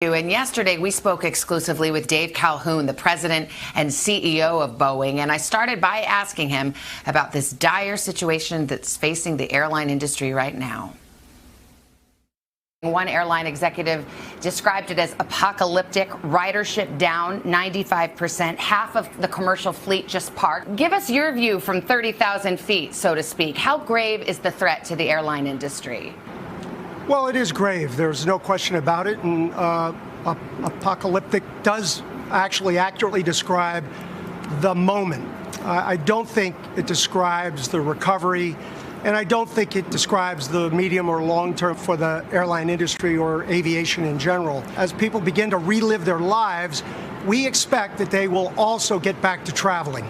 And yesterday we spoke exclusively with Dave Calhoun, the president and CEO of Boeing, and I started by asking him about this dire situation that's facing the airline industry right now. One airline executive described it as apocalyptic, ridership down 95%, half of the commercial fleet just parked. Give us your view from 30,000 feet, so to speak. How grave is the threat to the airline industry? Well, it is grave. There's no question about it. And apocalyptic does actually accurately describe the moment. I don't think it describes the recovery, and I don't think it describes the medium or long term for the airline industry or aviation in general. As people begin to relive their lives, we expect that they will also get back to traveling.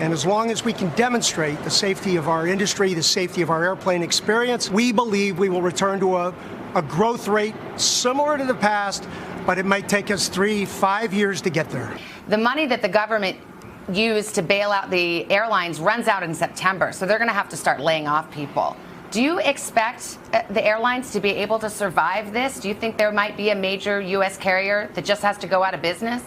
And as long as we can demonstrate the safety of our industry, the safety of our airplane experience, we believe we will return to a growth rate similar to the past, but it might take us 3-5 years to get there. The money that the government used to bail out the airlines runs out in September, so they're going to have to start laying off people. Do you expect the airlines to be able to survive this? Do you think there might be a major U.S. carrier that just has to go out of business?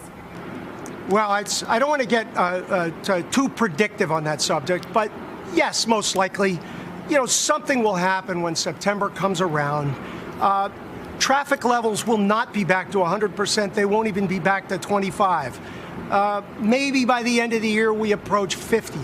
Well, I don't want to get too predictive on that subject, but yes, most likely, something will happen when September comes around. Traffic levels will not be back to 100%. They won't even be back to 25. Maybe by the end of the year, we approach 50.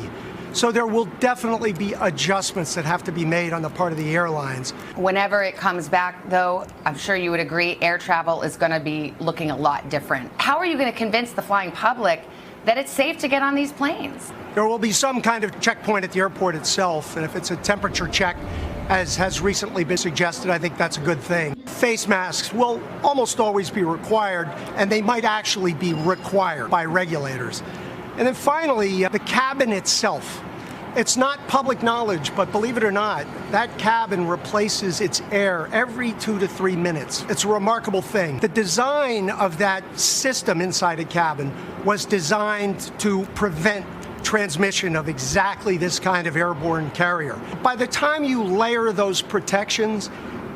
So there will definitely be adjustments that have to be made on the part of the airlines. Whenever it comes back, though, I'm sure you would agree, air travel is going to be looking a lot different. How are you going to convince the flying public that it's safe to get on these planes? There will be some kind of checkpoint at the airport itself, and if it's a temperature check, as has recently been suggested, I think that's a good thing. Face masks will almost always be required, and they might actually be required by regulators. And then finally, the cabin itself. It's not public knowledge, but believe it or not, that cabin replaces its air every 2 to 3 minutes. It's a remarkable thing. The design of that system inside a cabin was designed to prevent transmission of exactly this kind of airborne carrier. By the time you layer those protections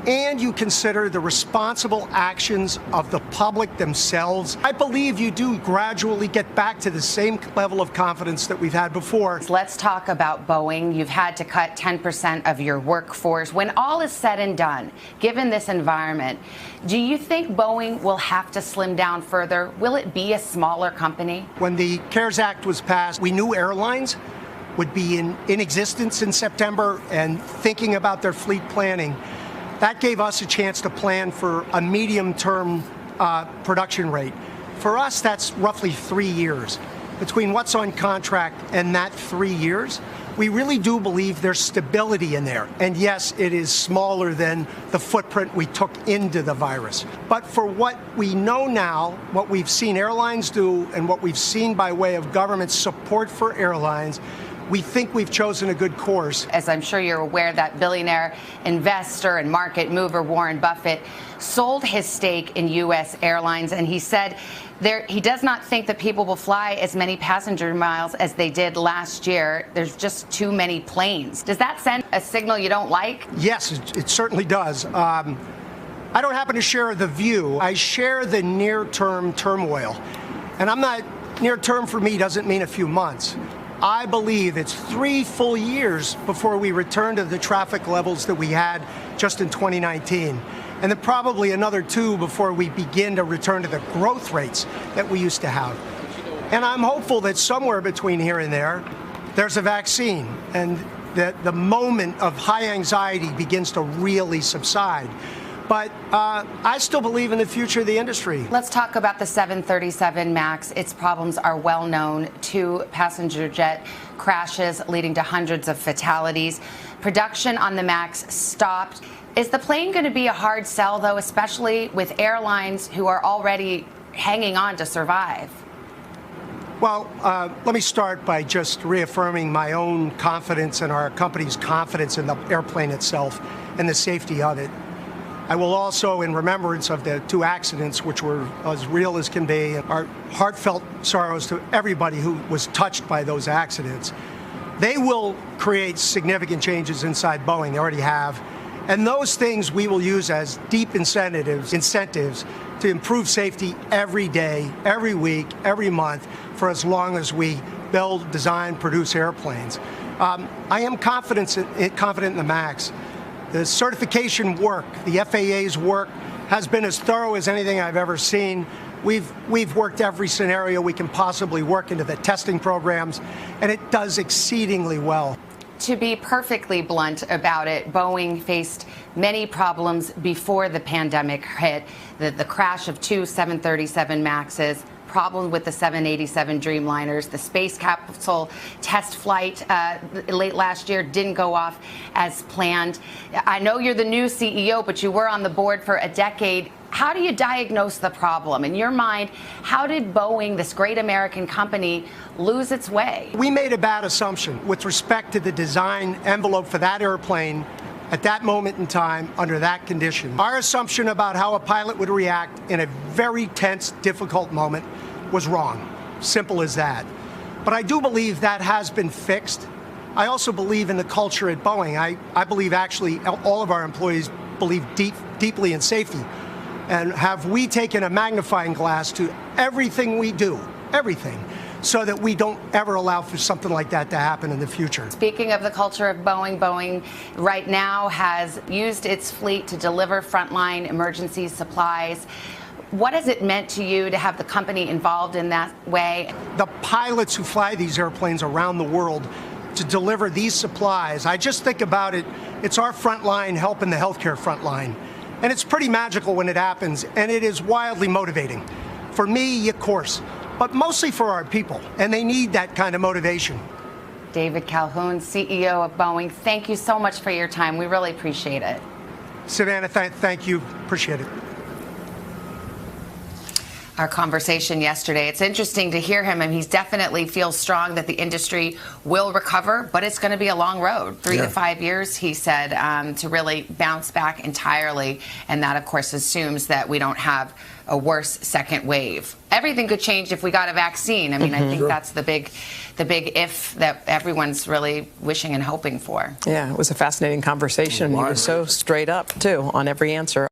and you consider the responsible actions of the public themselves, I believe you do gradually get back to the same level of confidence that we've had before. Let's talk about Boeing. You've had to cut 10% of your workforce. When all is said and done, given this environment, do you think Boeing will have to slim down further? Will it be a smaller company? When the CARES Act was passed, we knew airlines would be in existence in September and thinking about their fleet planning. That gave us a chance to plan for a medium-term production rate. For us, that's roughly 3 years. Between what's on contract and that 3 years, we really do believe there's stability in there. And yes, it is smaller than the footprint we took into the virus. But for what we know now, what we've seen airlines do, and what we've seen by way of government support for airlines, we think we've chosen a good course. As I'm sure you're aware, that billionaire investor and market mover Warren Buffett sold his stake in U.S. airlines, and he said he does not think that people will fly as many passenger miles as they did last year. There's just too many planes. Does that send a signal you don't like? Yes, it certainly does. I don't happen to share the view. I share the near-term turmoil. And near-term for me doesn't mean a few months. I believe it's 3 full years before we return to the traffic levels that we had just in 2019. And then probably another 2 before we begin to return to the growth rates that we used to have. And I'm hopeful that somewhere between here and there, there's a vaccine and that the moment of high anxiety begins to really subside. But I still believe in the future of the industry. Let's talk about the 737 MAX. Its problems are well known. 2 passenger jet crashes leading to hundreds of fatalities. Production on the MAX stopped. Is the plane going to be a hard sell, though, especially with airlines who are already hanging on to survive? Well, let me start by just reaffirming my own confidence and our company's confidence in the airplane itself and the safety of it. I will also, in remembrance of the 2 accidents, which were as real as can be, our heartfelt sorrows to everybody who was touched by those accidents. They will create significant changes inside Boeing. They already have. And those things we will use as deep incentives to improve safety every day, every week, every month for as long as we build, design, produce airplanes. I am confident in the MAX. The certification work, the FAA's work, has been as thorough as anything I've ever seen. We've worked every scenario we can possibly work into the testing programs, and it does exceedingly well. To be perfectly blunt about it, Boeing faced many problems before the pandemic hit. The crash of two 737 MAXs, problem with the 787 Dreamliners, the space capsule test flight late last year didn't go off as planned. I know you're the new CEO, but you were on the board for a decade. How do you diagnose the problem? In your mind, how did Boeing, this great American company, lose its way? We made a bad assumption with respect to the design envelope for that airplane at that moment in time under that condition. Our assumption about how a pilot would react in a very tense, difficult moment was wrong. Simple as that. But I do believe that has been fixed. I also believe in the culture at Boeing. I believe actually all of our employees believe deeply in safety. And have we taken a magnifying glass to everything we do, everything, so that we don't ever allow for something like that to happen in the future. Speaking of the culture of Boeing, Boeing right now has used its fleet to deliver frontline emergency supplies. What has it meant to you to have the company involved in that way? The pilots who fly these airplanes around the world to deliver these supplies, I just think about it, it's our front line helping the healthcare front line. And it's pretty magical when it happens, and it is wildly motivating. For me, of course, but mostly for our people, and they need that kind of motivation. David Calhoun, CEO of Boeing, thank you so much for your time. We really appreciate it. Savannah, thank you. Appreciate it. Our conversation yesterday. It's interesting to hear him, and he definitely feels strong that the industry will recover, but it's going to be a long road, 3 to 5 years, he said, to really bounce back entirely. And that, of course, assumes that we don't have a worse second wave. Everything could change if we got a vaccine. I mean, I think that's the big if that everyone's really wishing and hoping for. Yeah, it was a fascinating conversation. He was so straight up, too, on every answer.